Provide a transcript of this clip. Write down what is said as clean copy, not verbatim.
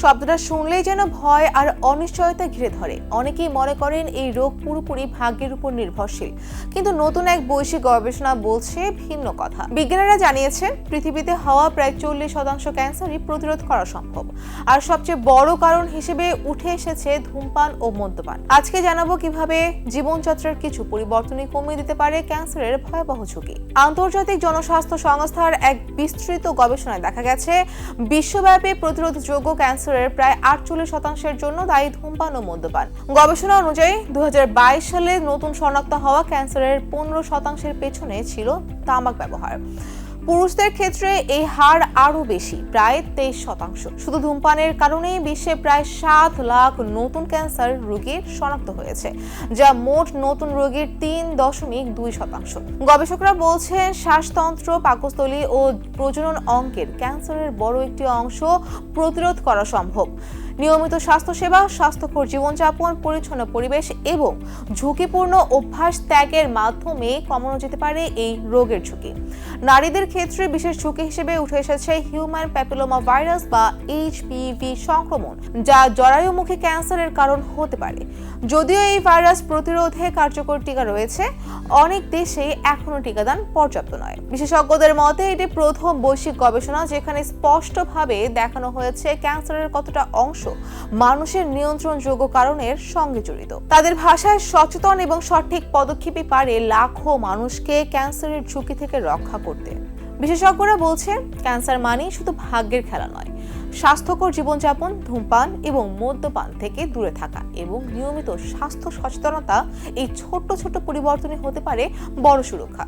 শব্দটা শুনলেই যেন ভয় আর অনিশ্চয়তা ঘিরে ধরে। অনেকেই মনে করেন এই রোগ পুরোপুরি ভাগ্যের উপর নির্ভরশীল, কিন্তু নতুন এক বৈশ্বিক গবেষণা বলছে ভিন্ন কথা। বিজ্ঞানীরা জানিয়েছেন পৃথিবীতে হওয়া প্রায় 40% ক্যান্সারই প্রতিরোধ করা সম্ভব, আর সবচেয়ে বড় কারণ হিসেবে উঠে এসেছে ধূমপান ও মদ্যপান। আজকে জানাবো কিভাবে জীবনযাত্রার কিছু পরিবর্তনই কমিয়ে দিতে পারে ক্যান্সারের ভয়াবহ ঝুঁকি। আন্তর্জাতিক জনস্বাস্থ্য সংস্থার এক বিস্তৃত গবেষণায় দেখা গেছে বিশ্বব্যাপী প্রতিরোধযোগ্য ক্যান্সারের প্রায় 48% জন্য দায়ী ধূমপান ও মদ্যপান। গবেষণা অনুযায়ী 2022 সালে নতুন শনাক্ত হওয়া ক্যান্সারের 15% পেছনে ছিল তামাক ব্যবহার। পুরুষদের ক্ষেত্রে এই হার আরো বেশি, প্রায় 23%। শুধু ধূমপানের কারণেই বিশ্বে প্রায় 7 লাখ নতুন ক্যান্সার রোগীর শনাক্ত হয়েছে, যা মোট নতুন রোগীর 3.2%। গবেষকরা বলছেন শ্বাসতন্ত্র, পাকস্থলী ও প্রজনন অঙ্গের ক্যান্সারের বড় একটি অংশ প্রতিরোধ করা সম্ভব। নিয়মিত স্বাস্থ্যসেবা, স্বাস্থ্যকর জীবনযাপন, পরিচ্ছন্ন পরিবেশ এবং ঝুঁকিপূর্ণ অভ্যাস ত্যাগের মাধ্যমে কমানো যেতে পারে এই রোগের ঝুঁকি। নারীদের ক্ষেত্রে বিশেষ ঝুঁকি হিসেবে উঠে এসেছে হিউম্যান প্যাপিলোমা ভাইরাস বা HPV সংক্রমণ, যা জরায়ুমুখী ক্যান্সারের কারণ হতে পারে। যদিও এই ভাইরাস প্রতিরোধে কার্যকর টিকা রয়েছে, অনেক দেশে এখনো টিকাদান পর্যাপ্ত নয়। বিশেষজ্ঞদের মতে এটি প্রথম বৈশ্বিক গবেষণা যেখানে স্পষ্টভাবে দেখানো হয়েছে ক্যান্সারের কতটা অংশ মানুষের নিয়ন্ত্রণযোগ্য কারণের সঙ্গে জড়িত। তাদের ভাষায় সচেতন এবং সঠিক পদক্ষেপই পারে লাখো মানুষকে ক্যান্সারের ঝুঁকি থেকে রক্ষা করতে। বিশেষজ্ঞরা বলছেন ক্যান্সার মানেই শুধু ভাগ্যের খেলা নয়, স্বাস্থ্যকর জীবনযাপন, ধূমপান এবং মদ্যপান থেকে দূরে থাকা এবং নিয়মিত স্বাস্থ্য সচেতনতা, এই ছোট্ট ছোট্ট পরিবর্তনই হতে পারে বড় সুরক্ষা।